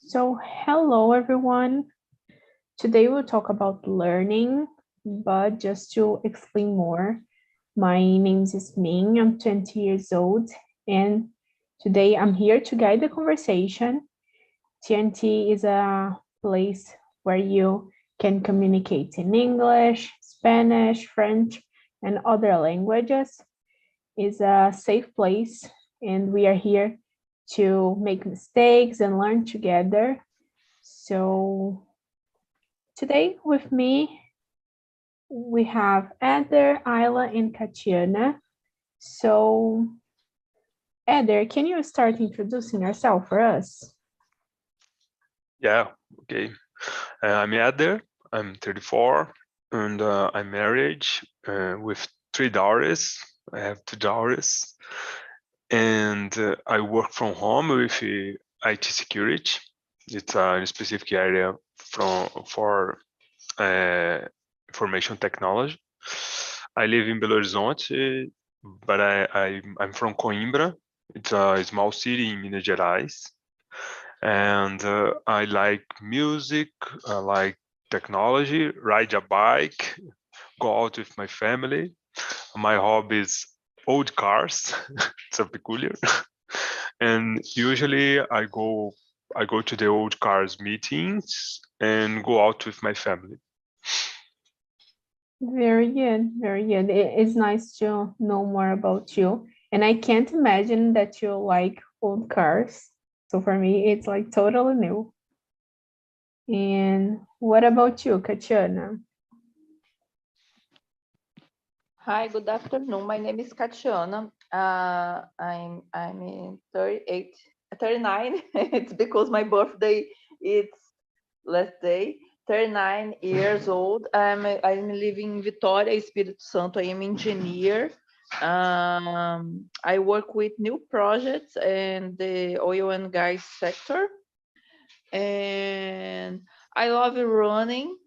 So, hello everyone. Today we'll talk about learning, but just to explain more, my name is Ming. I'm 20 years old, and today I'm here to guide the conversation. TNT is a place where you can communicate in English, Spanish, French, and other languages. It's a safe place, and we are here to make mistakes and learn together. So today with me, we have Eder, Ayla, and Katiana. So Eder, can you start introducing yourself for us? Yeah, okay. I'm Eder, I'm 34, and I'm married with 3 daughters. I have 2 daughters, and I work from home with IT security. It's a specific area for information technology. I live in Belo Horizonte, but I'm from Coimbra. It's a small city in Minas Gerais. And I like music, I like technology, ride a bike, go out with my family. My hobby is old cars. It's a peculiar. And usually I go to the old cars meetings and go out with my family. Very good, very good. It's nice to know more about you. And I can't imagine that you like old cars. So for me, it's like totally new. And what about you, Katiana? Hi, good afternoon. My name is Katiana. I'm in 38, 39. It's because my birthday it's last day. 39 years old. I'm living in Vitória, Espírito Santo. I am engineer. I work with new projects in the oil and gas sector, and I love running.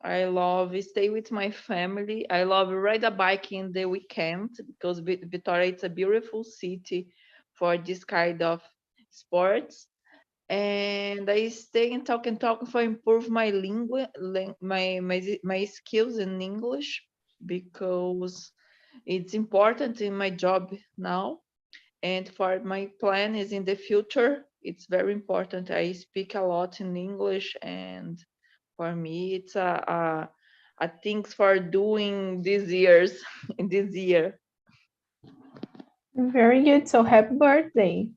I love stay with my family. I love ride a bike in the weekend because Vitória is a beautiful city for this kind of sports. And I stay and talk for improve my my skills in English because it's important in my job now. And for my plan is in the future, it's very important. I speak a lot in English, and for me it's a things for doing these years in this year. Very good. So happy birthday.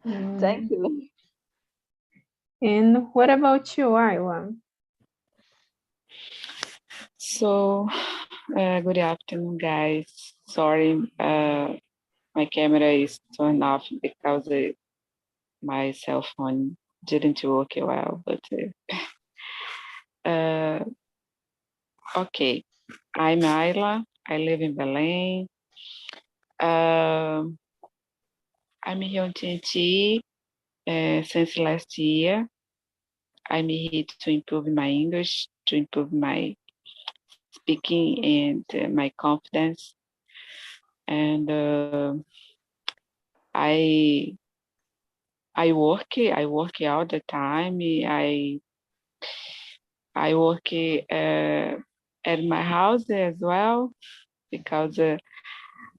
Thank you. And what about you, Ayla? So, good afternoon, guys. Sorry, my camera is turned off because my cell phone didn't work well. But okay, I'm Ayla. I live in Belém. I'm here on TNT since last year. I'm here to improve my English, to improve my speaking and my confidence. And I work all the time. I work at my house as well because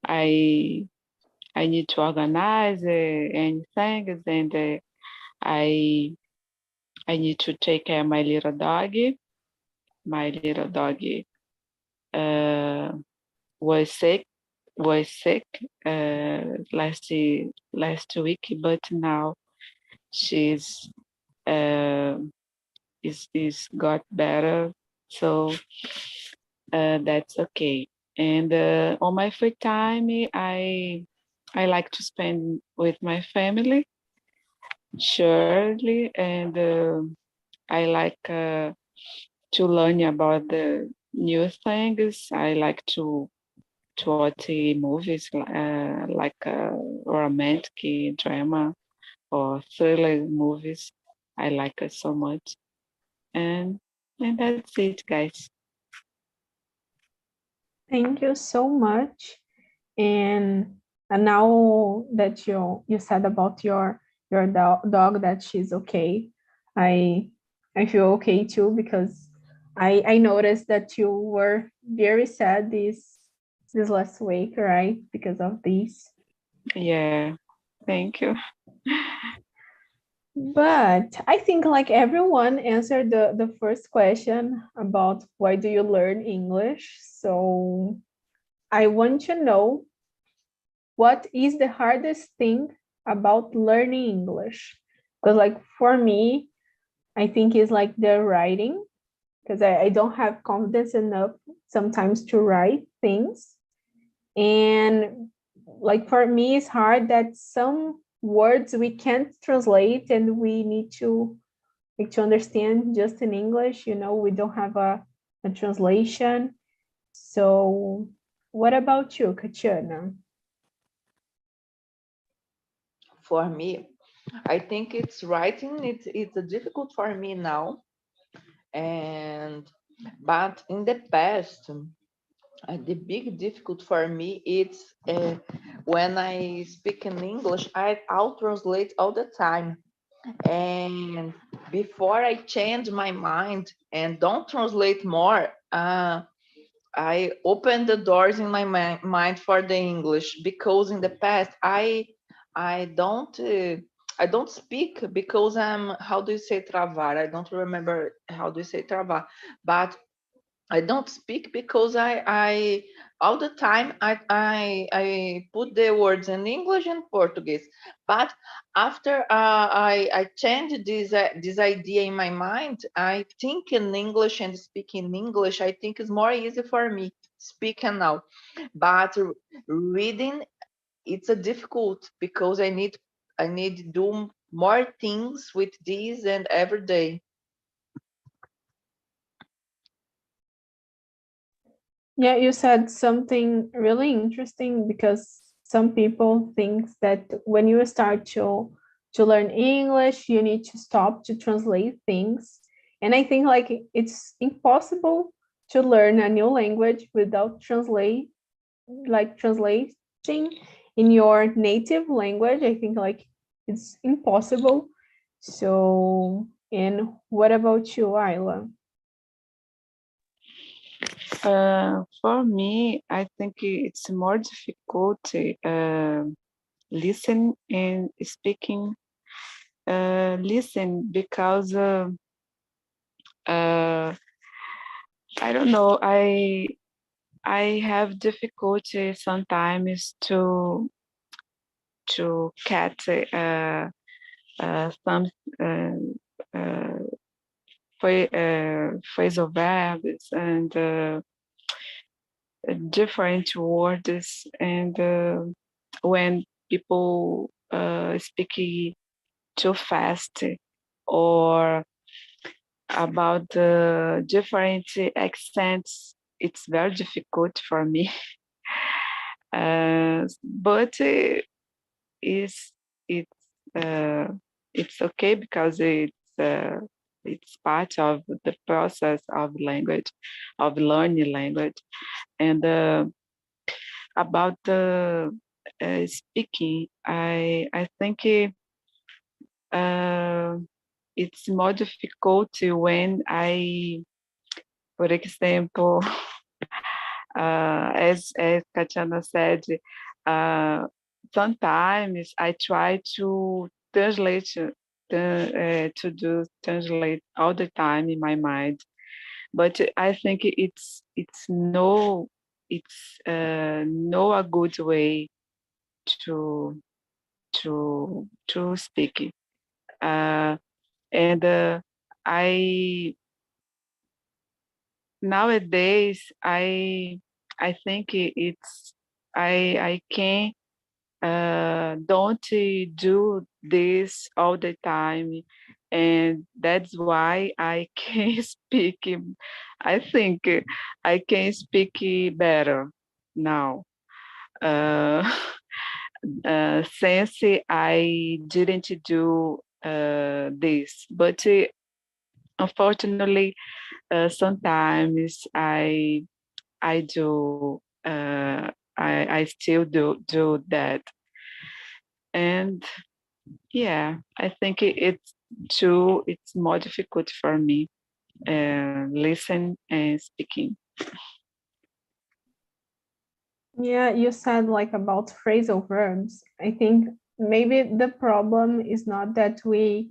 I need to organize anything, and I need to take care of my little dog. My little dog was sick last week, but now she's is got better, so that's okay. And on my free time, I like to spend with my family, surely, and I like to learn about the new things. I like to watch movies like romantic drama or thriller movies. I like it so much. And that's it, guys. Thank you so much. And now that you said about your your dog that she's okay. I feel okay too, because I noticed that you were very sad this last week, right? Because of this. Yeah, thank you. But I think like everyone answered the first question about why do you learn English. So I want to know, what is the hardest thing about learning English? Because like for me, I think it's like the writing, because I don't have confidence enough sometimes to write things. And like for me, it's hard that some words we can't translate and we need to like to understand just in English, we don't have a translation. So what about you, Katiana? For me, I think it's writing. It's difficult for me now, but in the past, the big difficult for me is when I speak in English, I'll translate all the time. And before I change my mind and don't translate more, I open the doors in my mind for the English, because in the past I don't I don't speak because I'm, how do you say travar? I don't remember how do you say travar, but I don't speak because I all the time I put the words in English and Portuguese. But after I changed this idea in my mind, I think in English and speak in English. I think it's more easy for me speaking now. But reading, it's a difficult, because I need to do more things with this and every day. Yeah, you said something really interesting, because some people think that when you start to learn English, you need to stop to translate things. And I think like it's impossible to learn a new language without translating in your native language. I think like it's impossible. So, and what about you, Ayla? For me, I think it's more difficult listen and speaking. Listen because I don't know. I have difficulty sometimes to catch some uh, uh, phrasal verbs and different words, and when people speak too fast, or about the different accents, it's very difficult for me. But it's it's uh, it's okay because it's part of the process of language, of learning language. And about the speaking, I think uh, it's more difficult when for example, as Katiana said, uh, sometimes I try to translate translate all the time in my mind, but I think it's no a good way to to speak. Uh, and I nowadays I think I can don't do this all the time, and that's why I can speak. I think I can speak better now. Uh, since I didn't do this, but unfortunately, sometimes I do I still do that. And Yeah, I think it's more difficult for me, listen and speaking. Yeah, you said like about phrasal verbs. I think maybe the problem is not that we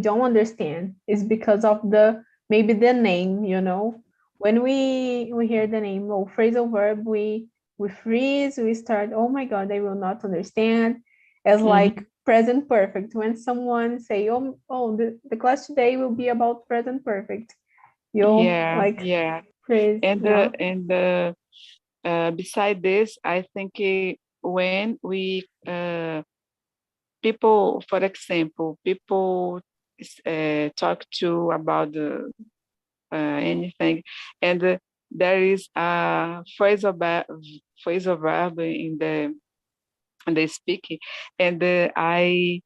don't understand. It's because of the maybe the name, you know. When we hear the name or phrasal verb, we freeze, we start, oh my God, I will not understand. As like present perfect. When someone say, the class today will be about present perfect. You'll Yeah, like yeah. phrase, And yeah. beside this, I think when we people, for example, people talk to about anything, and there is a phrasal verb in the speaking, and I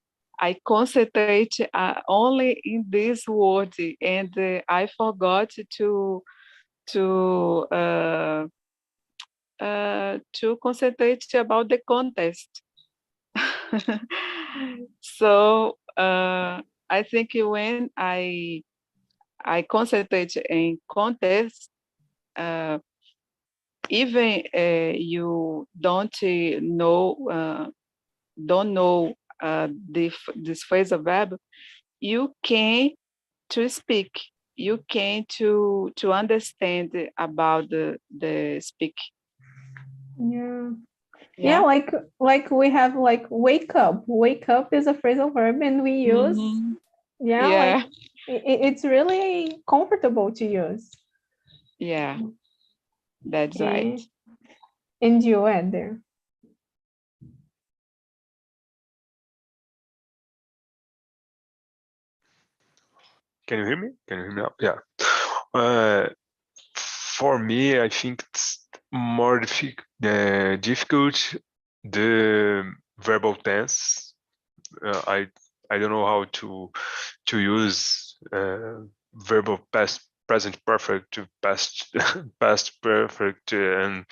concentrate only in this word, and I forgot to uh, to concentrate about the context. So I think when I concentrate in context, uh, even you don't know this phrasal verb, you can to speak. You can to understand about the speak. Yeah. Yeah, Yeah. like we have like wake up. Wake up is a phrasal verb and we use, Mhm. yeah, like Yeah. it's really comfortable to use. Yeah. That's right. And, and you add there. Can you hear me? Can you hear me now? Yeah. For me, I think it's more difficult the verbal tense. I don't know how to use verbal past, present perfect to past past perfect and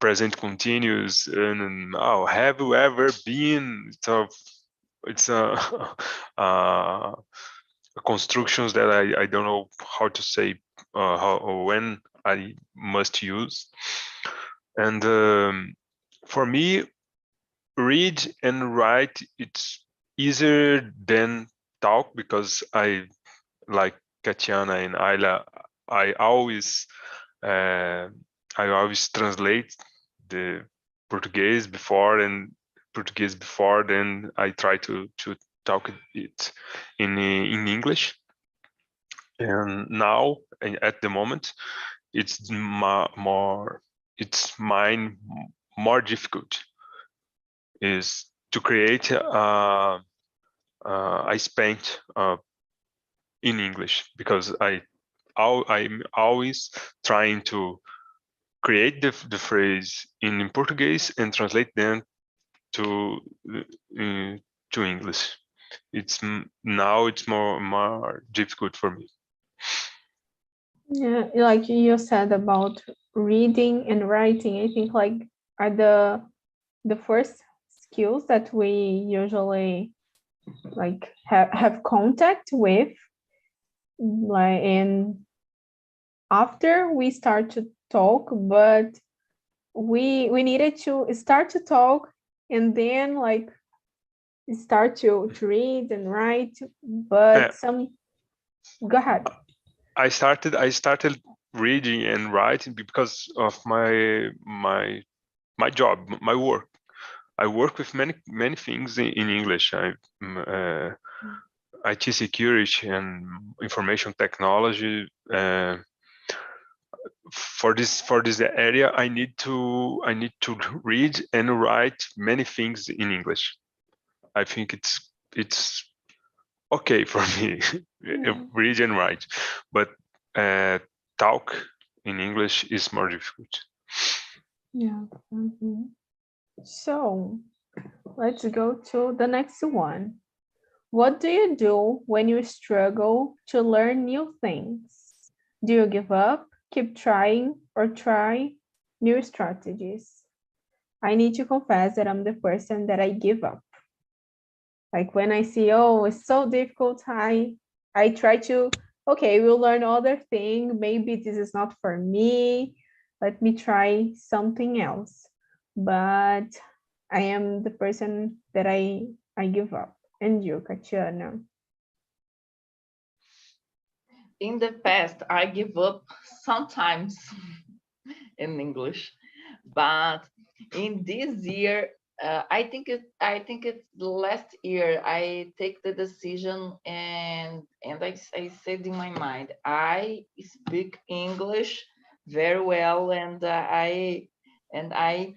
present continuous. And oh, have you ever been? So it's a constructions that I don't know how to say how or when I must use. And for me, read and write it's easier than talk because I like Katiana and Ayla. I always uh, I always translate the Portuguese before, then I try to talk it in English. And now, at the moment, it's it's mine more difficult is to create. I spent in English because I'm always trying to create the phrase in Portuguese and translate them to uh, to English. Now it's more difficult for me. Yeah, like you said about reading and writing, I think like are the first skills that we usually like have contact with, like, and after we start to talk, but we needed to start to talk and then like start to read and write, Uh, but some go ahead. I started reading and writing because of my job, my work. I work with many things in English. IT security and information technology. For this area, I need to read and write many things in English. I think it's okay for me read and write, but talk in English is more difficult. Yeah. So let's go to the next one. What do you do when you struggle to learn new things? Do you give up, keep trying, or try new strategies? I need to confess that I'm the person that I give up. Like when I see, oh, it's so difficult, I try to, okay, we'll learn other thing. Maybe this is not for me. Let me try something else. But I am the person that I give up. And you, Katiana? In the past, I give up sometimes in English, but in this year, I think it's last year I take the decision, and I said in my mind, I speak English very well, and I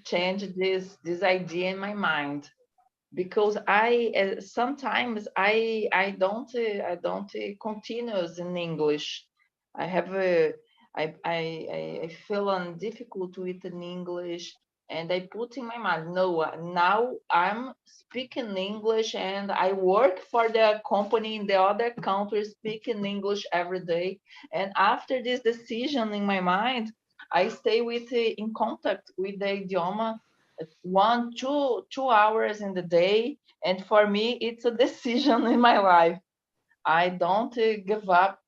changed this idea in my mind, because I sometimes I don't continuous in English. I have a I feel difficult with in English, and I put in my mind, no, now I'm speaking English, and I work for the company in the other country speaking English every day. And after this decision in my mind, I stay with in contact with the idioma 2 hours in the day, and for me it's a decision in my life. I don't give up,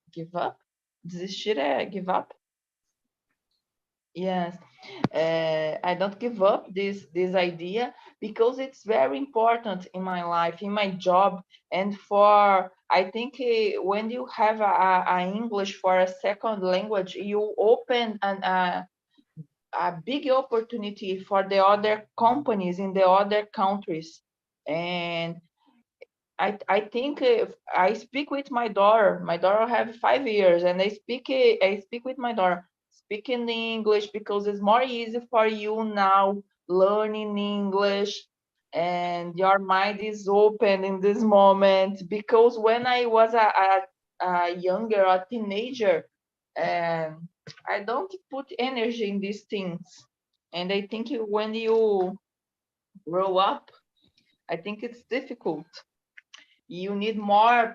desistir give up. Yes, I don't give up this idea, because it's very important in my life, in my job, and for I think when you have a English for a second language, you open a big opportunity for the other companies in the other countries. And I think I speak with my daughter. My daughter have 5 years, and I speak with my daughter speaking English, because it's more easy for you now learning English, and your mind is open in this moment. Because when I was a younger, a teenager, um, I don't put energy in these things. And I think when you grow up, I think it's difficult. You need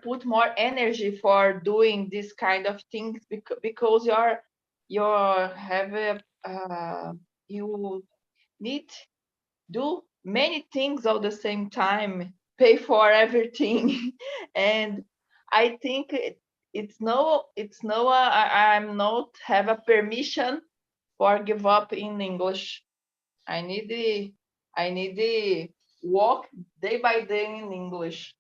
put more energy for doing this kind of things, because you need do many things all the same time, pay for everything. And I think I'm not have a permission for give up in English. I need the walk day by day in English.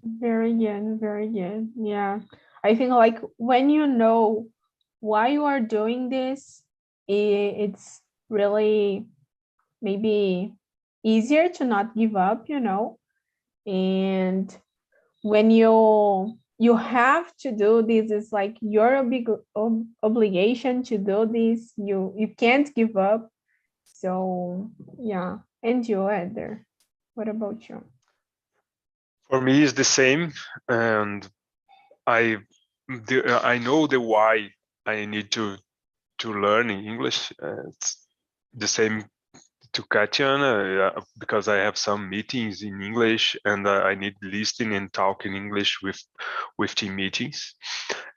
Very good, very good. Yeah. I think like when you know why you are doing this, it's really maybe easier to not give up, and when you have to do this, it's like your big obligation to do this. You can't give up. So yeah. And you, Eder, what about you? For me, it's the same, and I know the why I need to learn English. It's the same to Katiana, because I have some meetings in English, and I need listening and talk in English with team meetings.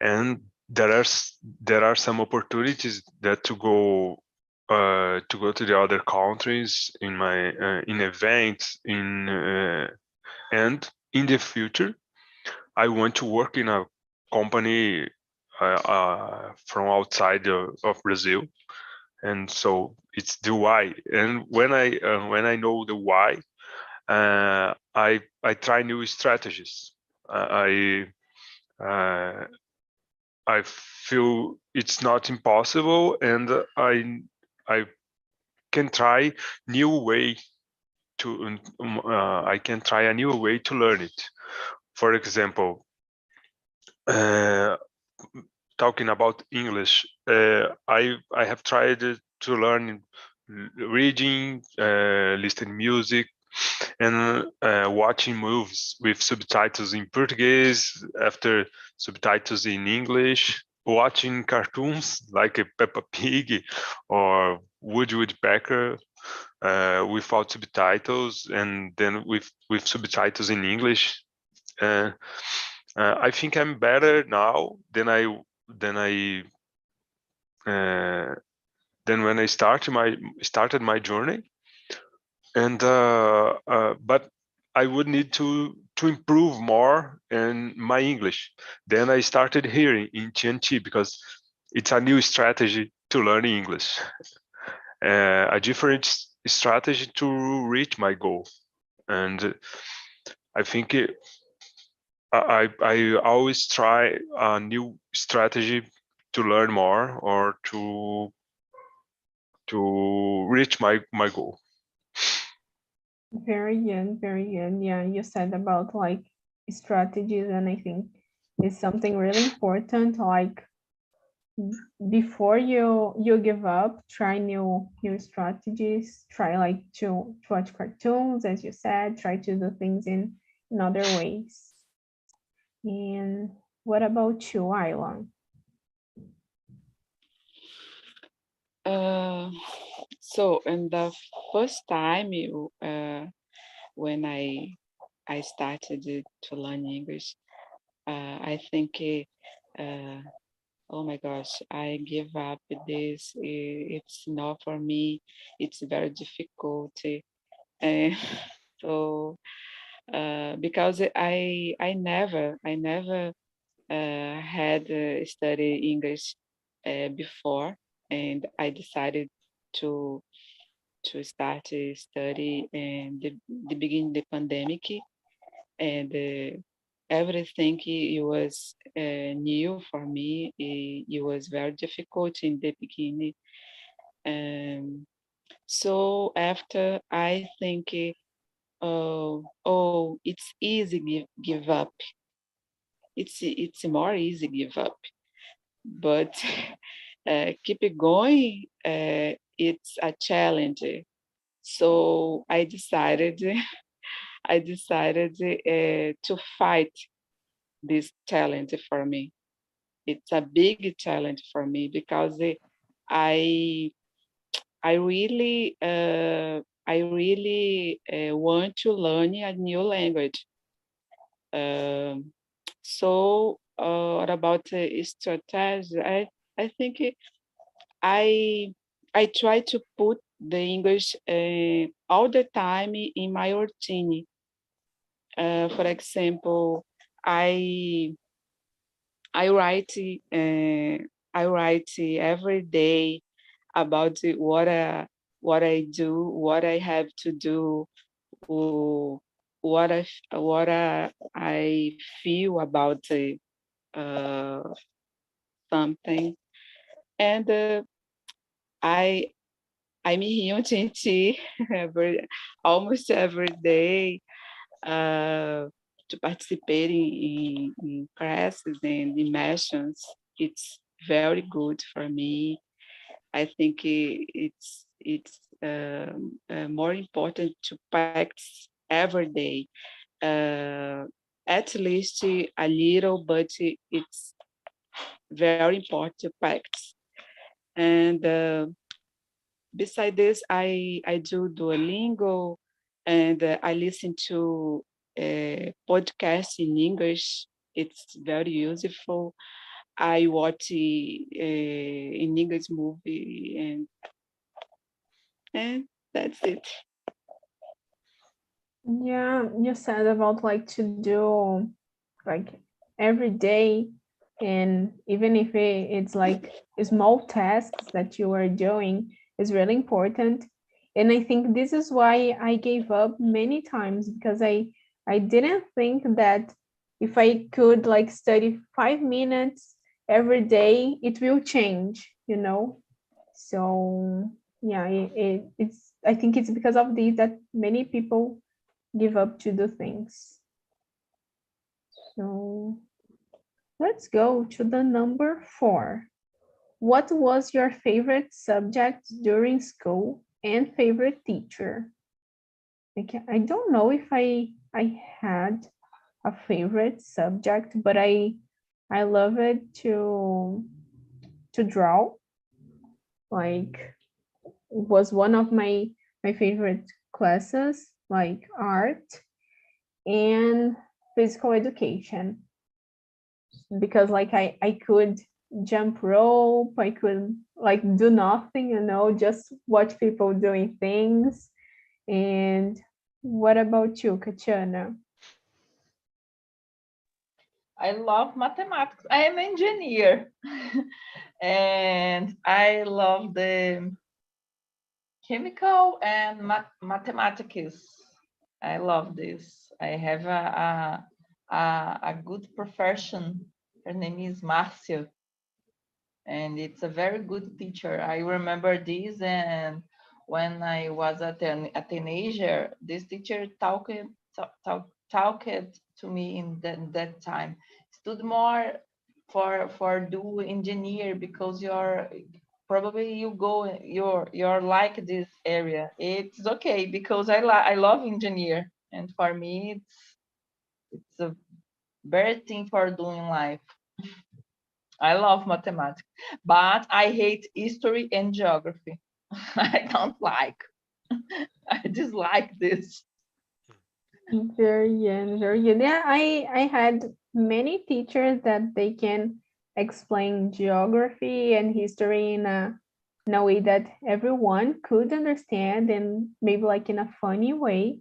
And there are some opportunities that to go to the other countries in my in events and in the future I want to work in a company from outside of Brazil, and so it's the why. And when I know the why, I try new strategies. I feel it's not impossible, and I can try new way to I can try a new way to learn it. For example, talking about English, I have tried to learn reading, listening music, and watching movies with subtitles in Portuguese after subtitles in English, watching cartoons like a Peppa Pig or Woodpecker without subtitles, and then with subtitles in English. I think I'm better now than when I started my journey. And but I would need to improve more in my English. Then I started here in TNT because it's a new strategy to learn English, a different strategy to reach my goal. And I think I always try a new strategy to learn more or to reach my goal. Very good, very good. Yeah, you said about like strategies, and I think it's something really important. Like before you give up, try new strategies. Try like to watch cartoons, as you said. Try to do things in other ways. And what about you, Ayla? So, in the first time when I started to learn English, I think, oh my gosh, I give up this. It's not for me. It's very difficult. Uh, so, because I never had studied English before, and I decided to start a study in the beginning of the pandemic, and everything it was new for me. It was very difficult in the beginning. So after I think, oh, it's easy give up. It's more easy give up, but keep it going. It's a challenge. So I decided to fight this challenge for me. It's a big challenge for me because I I really want to learn a new language. Um, so what about strategy? I think I I try to put the English all the time in my routine. For example, I I write I write every day about what I do, what I have to do, or what I feel about uh, something, and I I'm here Tinti almost every day uh, to participate in classes and immersions. It's very good for me. I think it's more important to practice every day, uh, at least a little, but it's very important to practice. And beside this, I do Duolingo, and I listen to podcasts in English. It's very useful. I watch an English movie, and that's it. Yeah, you said about like to do like every day, and even if it's like small tasks that you are doing is really important. And I think this is why I gave up many times, because I didn't think that if I could like study 5 minutes every day, it will change, you know? So yeah, it's I think it's because of this that many people give up to do things. So let's go to the number 4. What was your favorite subject during school and favorite teacher? I don't know if I had a favorite subject, but I love it to draw. Like was one of my favorite classes, like art and physical education, because like I could jump rope, I could like do nothing, just watch people doing things. And What about you, Katiana? I love mathematics. I am an engineer. And I love the chemical and mathematics. I love this. I have a good profession. Her name is Marcia, and it's a very good teacher. I remember this, and when I was a teenager, this teacher talked to me in that time. Stood more for do engineer because you're probably you're like this area. It's okay because I love engineer, and for me it's a better thing for doing life. I love mathematics, but I hate history and geography. I don't like. I dislike this. Very good, very good. Yeah, I had many teachers that they can explain geography and history in a way that everyone could understand and maybe like in a funny way.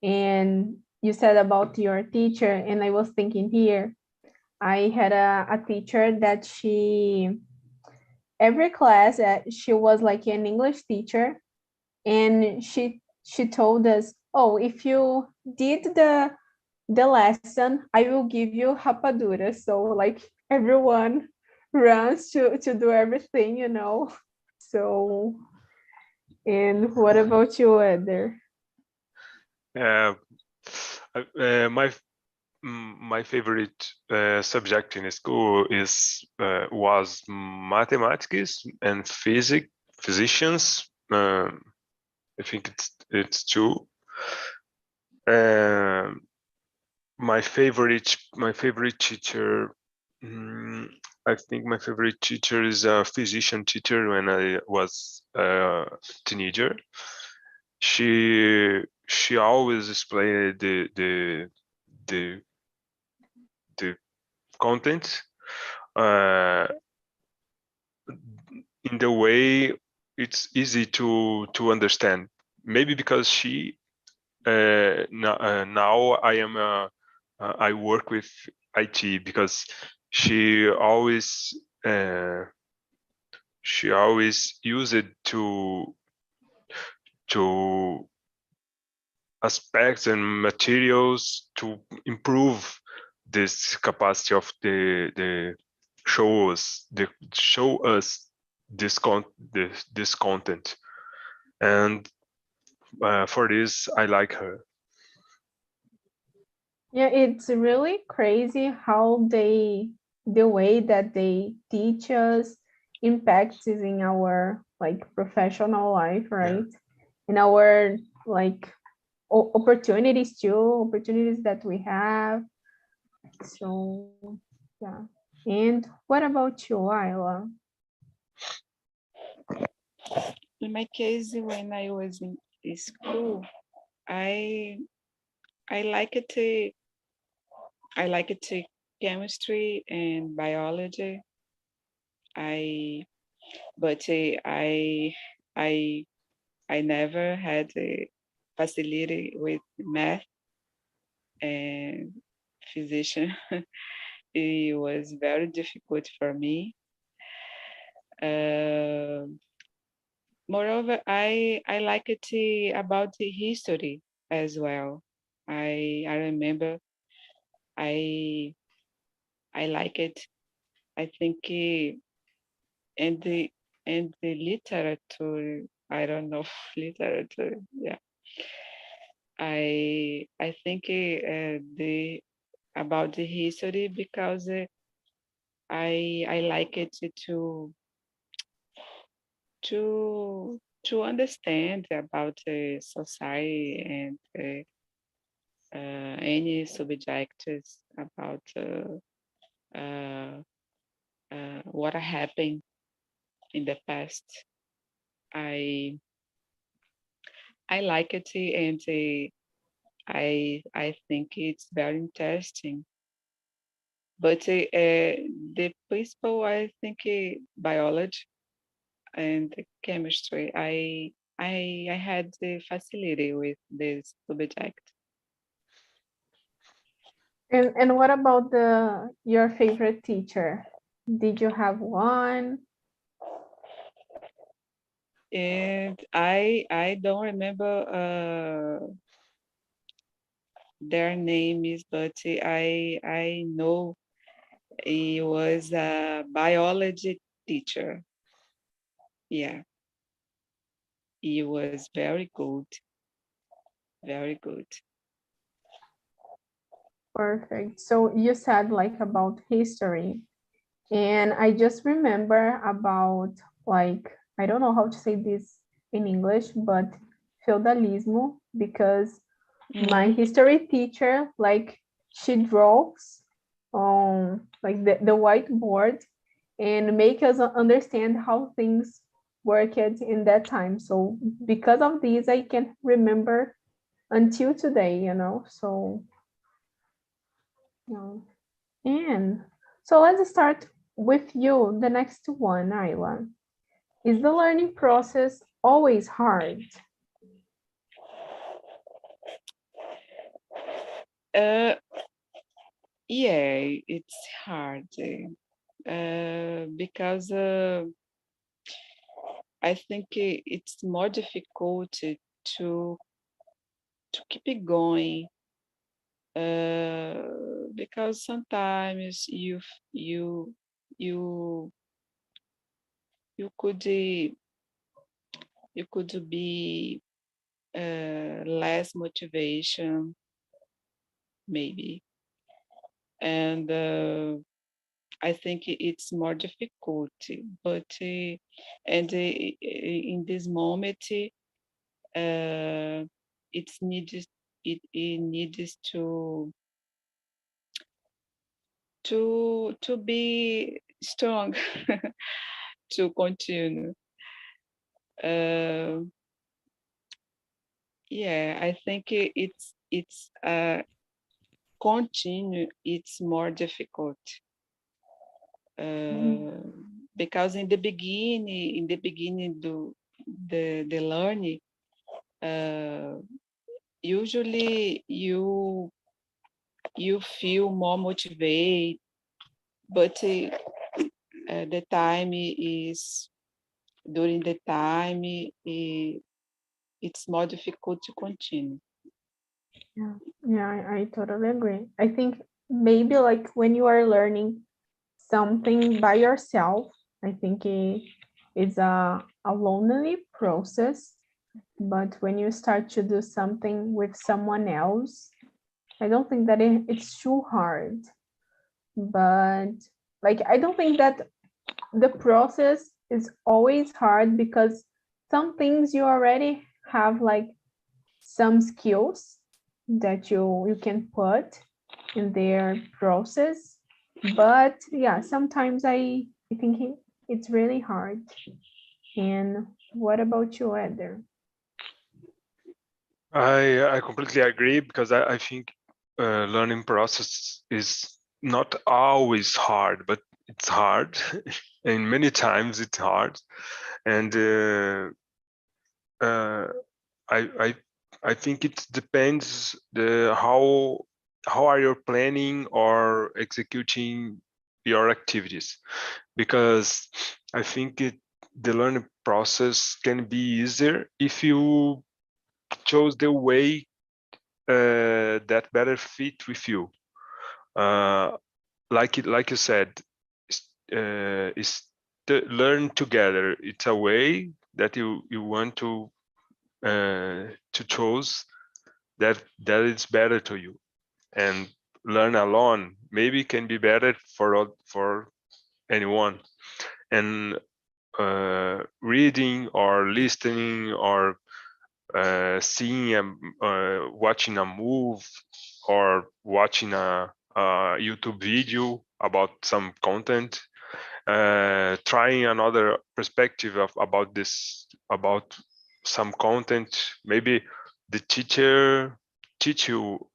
And you said about your teacher, and I was thinking here, I had a teacher that every class, she was like an English teacher, and she told us, oh, if you did the lesson, I will give you rapadura. So like everyone runs to do everything, you know. So, and what about you, Eder? Uh, my favorite subject in school was mathematics and physicians. I think it's two. My favorite teacher. I think my favorite teacher is a physician teacher when I was a teenager. She always explained the content in the way it's easy to understand. Maybe because now I work with IT, because she always used it to aspects and materials to improve this capacity of the show us this content, and for this I like her. Yeah, it's really crazy how the way that they teach us impacts is in our like professional life, right? In our like opportunities too, opportunities that we have. So yeah. And what about you, Ayla? In my case, when I was in school, I I liked it. I liked chemistry and biology. I but I I never had a facility with math and physician. It was very difficult for me. Moreover, I like it about the history as well. I remember I I like it. I think and the literature. I don't know literature. Yeah, I think the about the history because I like it to understand about the society and any subjects about uh, what happened in the past. I I like it and I think it's very interesting. But the principal, I think, biology and chemistry. I had the facility with this subject. And what about your favorite teacher? Did you have one? And I don't remember their names, but I know he was a biology teacher. Yeah, he was very good, very good. Perfect. So you said like about history, and I just remember about like, I don't know how to say this in English, but feudalismo, because my history teacher, like she draws on like the whiteboard and make us understand how things worked in that time. So because of this, I can remember until today, you know. So yeah. And so let's start with you, the next one, Ayla. Is the learning process always hard? Yeah, it's hard because I think it's more difficult to keep it going because sometimes you you you could you could be less motivation maybe, and I think it's more difficult, but and in this moment it's needed it needs to be strong to continue. Uh, yeah, I think it's continue. It's more difficult because in the beginning do the learning, usually you feel more motivated, but the time is during the time it's more difficult to continue. Yeah, I totally agree. I think maybe like when you are learning something by yourself, I think it's a lonely process. But when you start to do something with someone else, I don't think that it's too hard. But like, I don't think that the process is always hard because some things you already have like some skills that you can put in their process. But yeah, sometimes I think it's really hard. And what about you, Eder? I completely agree because I think learning process is not always hard, but it's hard, and many times it's hard. And I think it depends how are you planning or executing your activities, because I think the learning process can be easier if you chose the way that better fit with you. Like you said, is to learn together. It's a way that you want to choose that is better to you, and learn alone maybe can be better for anyone. And reading or listening or seeing watching a movie or watching a YouTube video about some content, trying another perspective about some content. Maybe the teacher teach you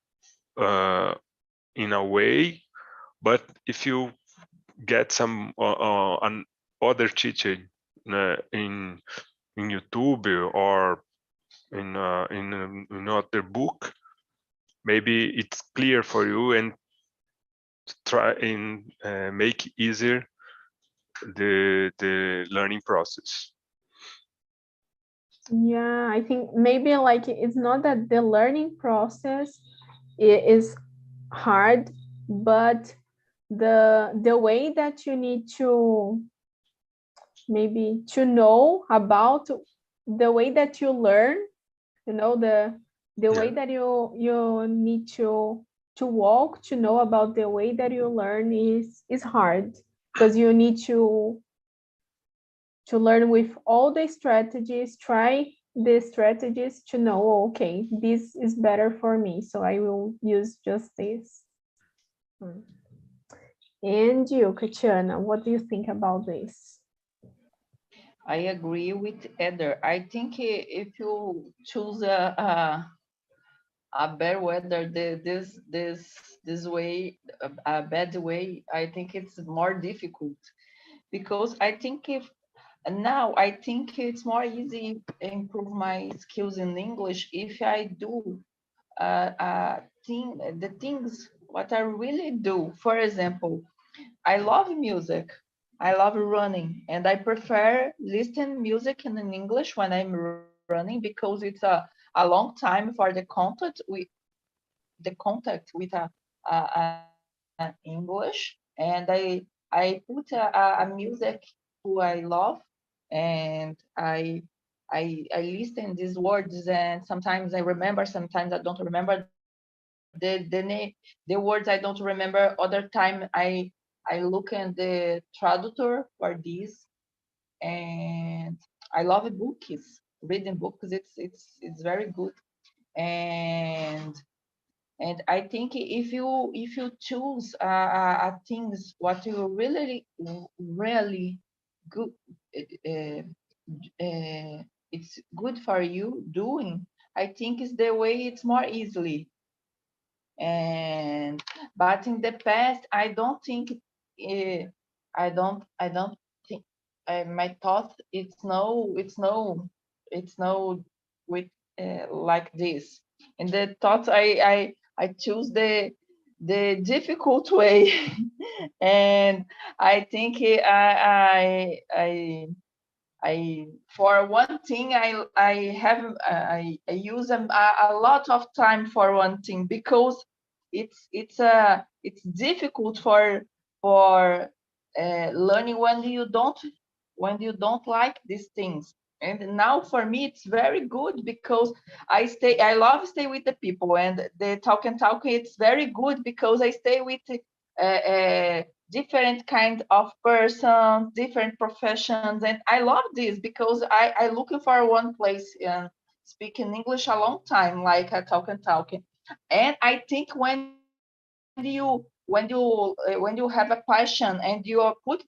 in a way, but if you get some other teacher in in YouTube or in another book, maybe it's clear for you and try and make easier the learning process. Yeah, I think maybe like it's not that the learning process is hard, but the way that you need to maybe to know about the way that you learn, the way that you need to walk to know about the way that you learn is hard, because you need to learn with all the strategies, try the strategies to know, okay, this is better for me, so I will use just this. And you, Katiana, what do you think about this? I agree with Eder. I think if you choose a bad weather, this way, a bad way, I think it's more difficult, because I think now I think it's more easy to improve my skills in English if I do the things what I really do. For example, I love music. I love running, and I prefer listen music in English when I'm running, because it's a long time for the contact with English, and I put a music who I love, and I listen these words, and sometimes I remember, sometimes I don't remember the words. I don't remember. Other time I look at the traductor for this, and I love books. Reading books, it's very good, and I think if you choose things what you really good, uh, it's good for you doing. I think it's the way it's more easily. And but in the past, I don't think I don't think my thought it's no with like this. In the thoughts, I choose the difficult way. And I think I for one thing I use a lot of time for one thing, because it's difficult for learning when you don't like these things. And now for me it's very good, because I love stay with the people, and the talk, it's very good because I stay with different kind of persons, different professions, and I love this because I looking for one place and speaking English a long time, like I talking. And I think when you have a passion and you put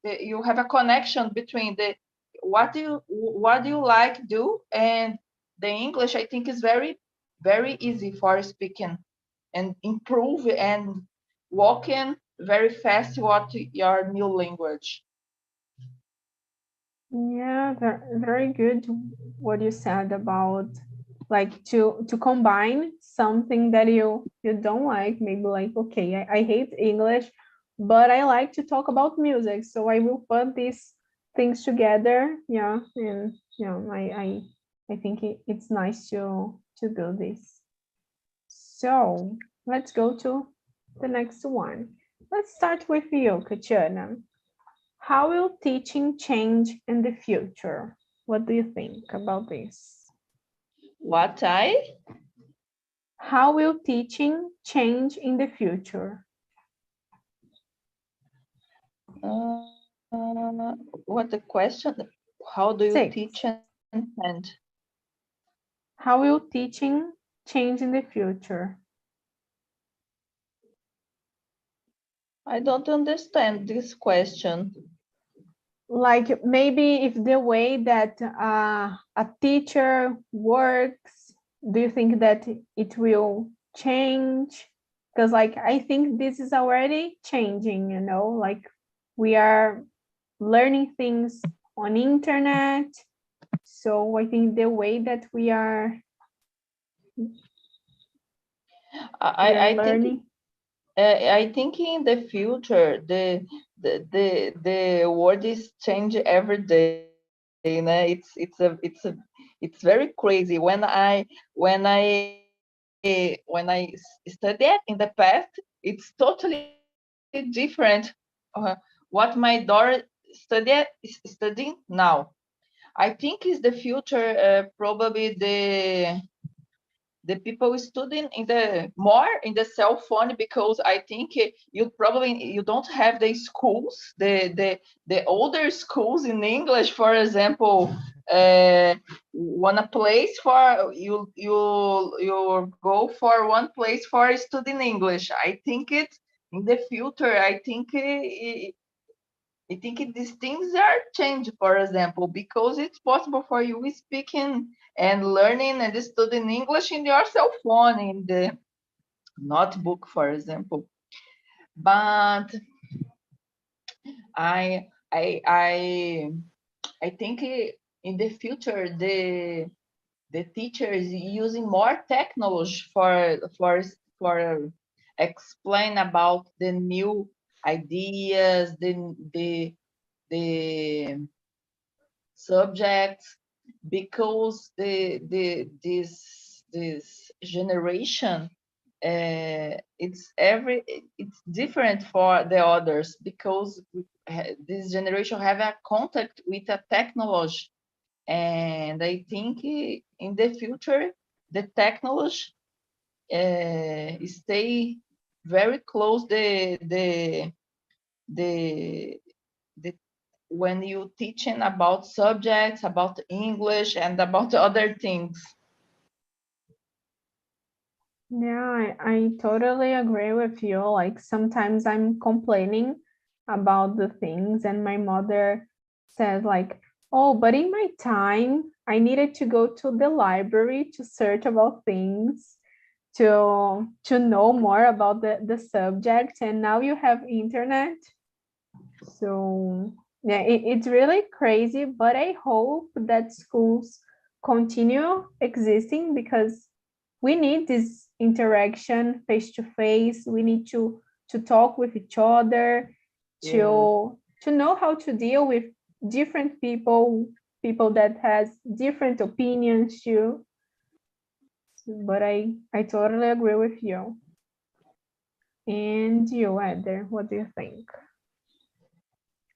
you have a connection between the what do you like do and the English, I think is very easy for speaking and improve and walking very fast what your new language. Yeah, very good what you said about like to combine something that you don't like, maybe like, okay, I hate English, but I like to talk about music, so I will put these things together. Yeah, and I think it's nice to do this. So let's go to the next one. Let's start with you, Katiana. How will teaching change in the future? What do you think about this? What How will teaching change in the future? what the question? How do you 6. teach and How will teaching change in the future? I don't understand this question. Like maybe if the way that a teacher works, do you think that it will change? Because like I think this is already changing, like we are learning things on internet, So I think the way that we are I think learning. I think in the future the world is changing every day. You know, it's very crazy. When I studied in the past, it's totally different. What my daughter studied is studying now. I think is the future. Probably the people studying in the more in the cell phone, because I think you don't have the schools, the older schools in English, for example. One place for you go for one place for studying English. I think it in the future. I think these things are changed, for example, because it's possible for you speaking and learning and studying English in your cell phone, in the notebook, for example. But I I I I think in the future the teachers using more technology for explain about the new ideas, the subjects, because this generation it's different for the others, because this generation have a contact with a technology, and I think in the future the technology stay very close the when you teaching about subjects, about English, and about other things. Yeah, I totally agree with you. Like sometimes I'm complaining about the things, and my mother says like, "Oh, but in my time, I needed to go to the library to search about things, to know more about the subject, and now you have internet." So yeah, it's really crazy, but I hope that schools continue existing, because we need this interaction face to face. We need to talk with each other, to know how to deal with different people that has different opinions too. But I totally agree with you. And you, Eder, what do you think?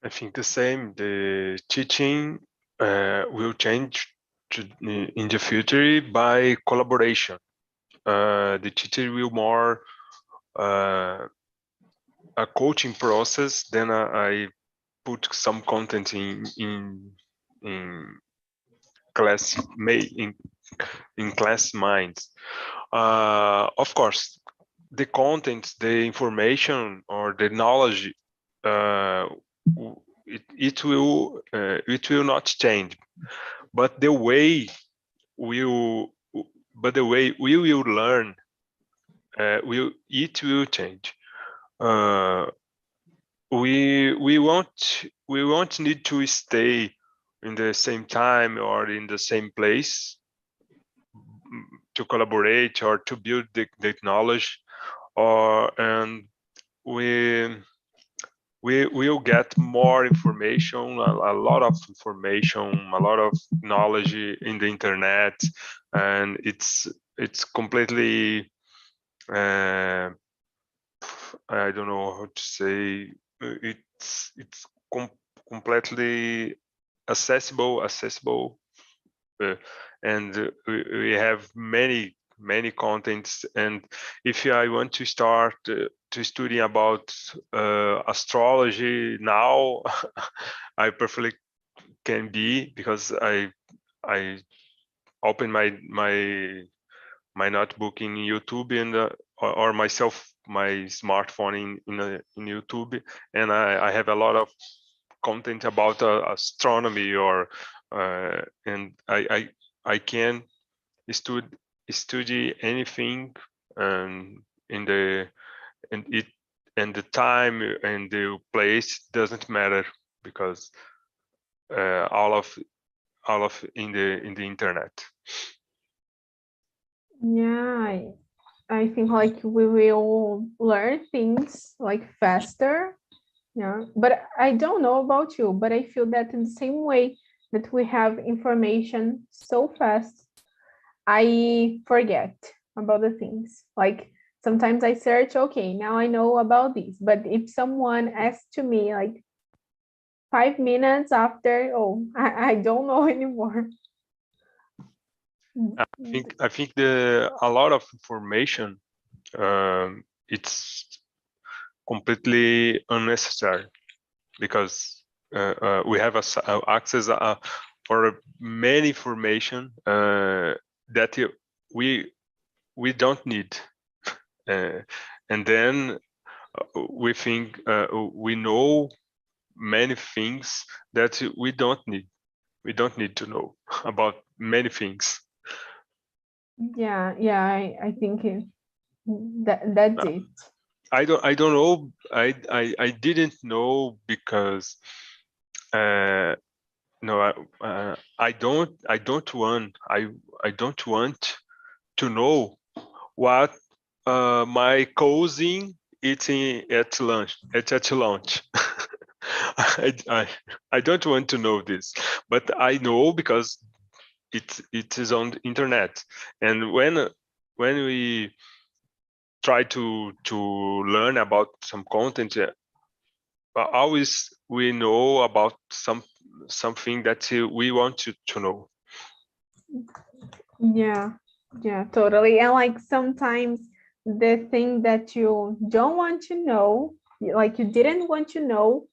I think the same. The teaching will change in the future by collaboration. The teacher will more a coaching process, then I put some content in class in class minds. Of course, the content, the information, or the knowledge, it will not change, but the way will we will learn, it will change. We won't need to stay in the same time or in the same place to collaborate or to build the knowledge, and we will get more information, a lot of information, a lot of knowledge in the internet, and it's completely I don't know how to say, it's completely accessible, and we have many contents. And if I want to start to study about astrology now, I perfectly can be, because I open my notebook in YouTube, and or myself my smartphone in YouTube, and I have a lot of content about astronomy, or and I can study anything, in the and the time and the place doesn't matter, because all of all of in the internet. Yeah, I think like we will learn things like faster. Yeah, but I don't know about you, but I feel that in the same way that we have information so fast, I forget about the things. Like sometimes I search, okay, now I know about this. But if someone asks to me like 5 minutes after, oh, I don't know anymore. I think a lot of information, it's completely unnecessary because we have access for many information that we don't need, and then we think we know many things that we don't need. We don't need to know about many things. Yeah, I think that's it. I don't know. I didn't know because no, I don't want to know what my cousin eating at lunch. At lunch. I don't want to know this, but I know because it is on the internet, and when we try to learn about some content, always we know about something that we want to know. Yeah, totally. And like sometimes the thing that you don't want to know, like you didn't want to know,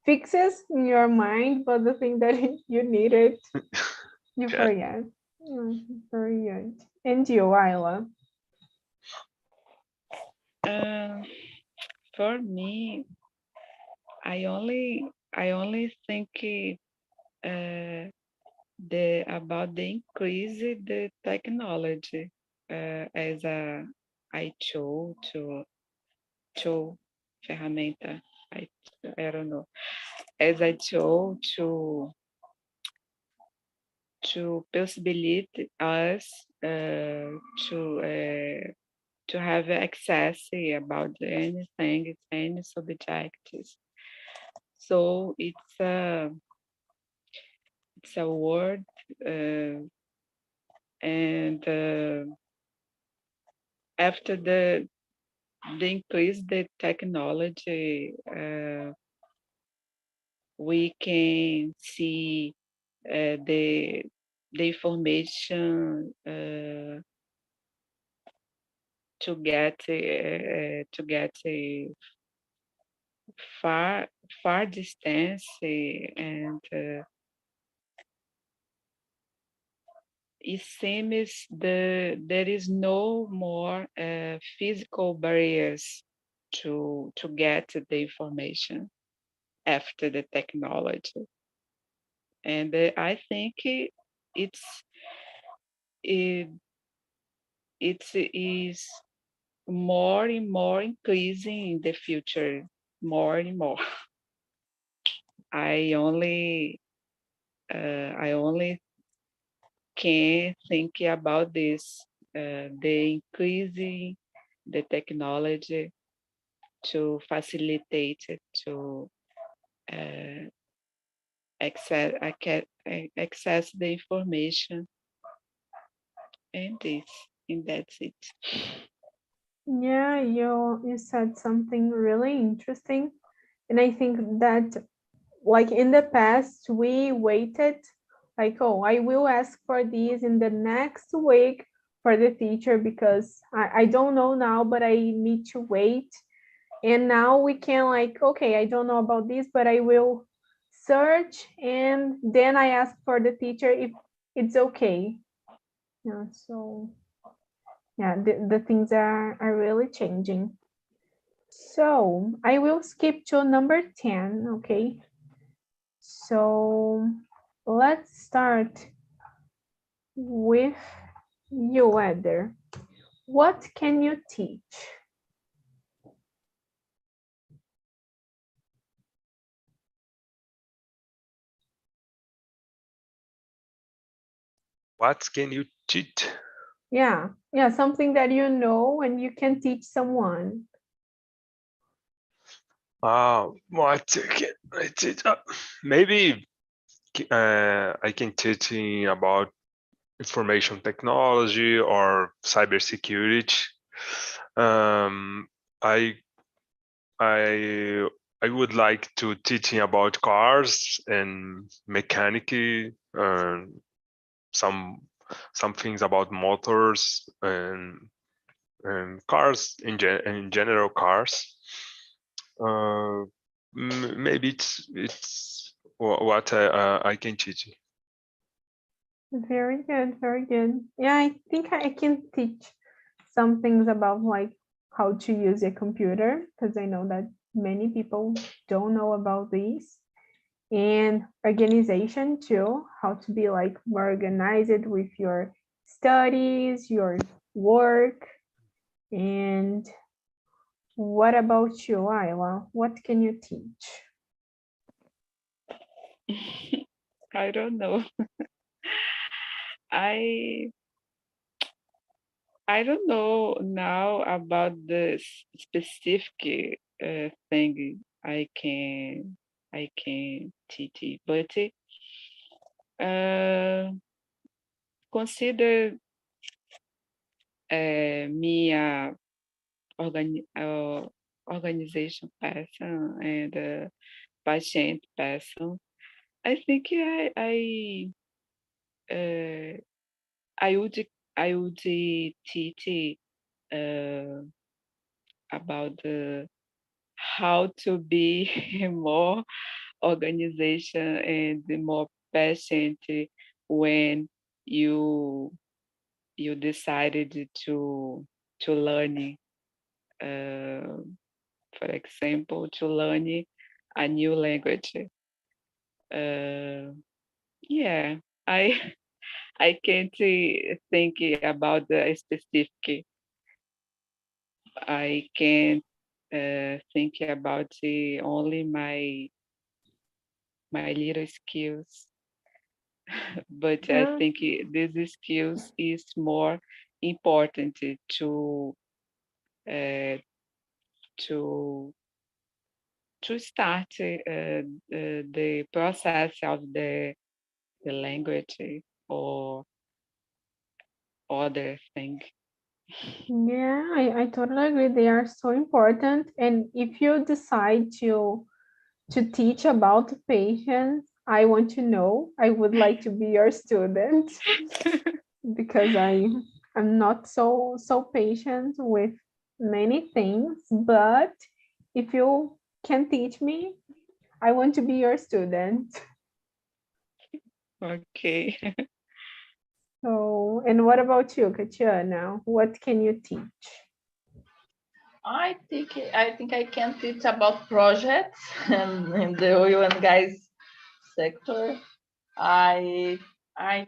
fixes in your mind, but the thing that you needed, you Yeah. forget. Very good. And you, Ayla? For me, I only think about the increase in the technology as I chose ferramenta. I don't know. As I chose to possibility us to have access about anything, any subjects. So it's a word, and after the increase the technology, we can see the information to get a far distance, and it seems there is no more physical barriers to get the information after the technology, and I think it's it, it is more and more increasing in the future, more and more. I only can think about this, the increasing the technology to facilitate it, to uh, access the information, and that's it. Yeah, you said something really interesting. And I think that like in the past we waited like, oh, I will ask for these in the next week for the teacher because I don't know now, but I need to wait. And now we can like, okay, I don't know about this, but I will search and then I ask for the teacher if it's okay. Yeah, so yeah, the things are really changing. So I will skip to number 10, okay? So let's start with you, Eder. What can you teach? What can you teach? Yeah, something that you know and you can teach someone. What can I teach? Maybe I can teach about information technology or cybersecurity. I would like to teaching about cars and mechanic, some things about motors and cars in general cars. Maybe it's what I can teach. Very good, very good. Yeah, I think I can teach some things about like how to use a computer, because I know that many people don't know about these. And organization too, how to be like more organized with your studies, your work. And what about you, Ayla? What can you teach? I don't know. I don't know now about the specific thing I can teach, but consider me a organization person and a patient person. I think I would teach about how to be more organization and more patient when you decided to learn, for example, to learn a new language. Yeah, I I can't think about the specific. I can't think about only my little skills, but I Yeah, think these skills is more important to uh, to start the process of the language or other thing. yeah, I totally agree. They are so important. And if you decide to teach about patience, I want to know. I would like to be your student because I'm not so patient with many things, but if you can teach me, I want to be your student. Okay. So, and what about you, Katiana? What can you teach? I think I can teach about projects and in the oil and gas sector. I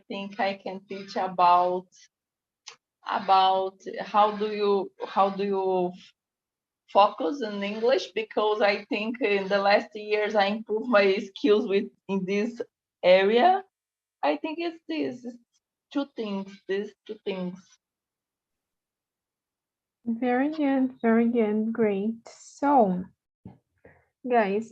think I can teach about how do you focus in English, because I think in the last years I improved my skills in this area. I think it's these two things. Very good, great. So, guys,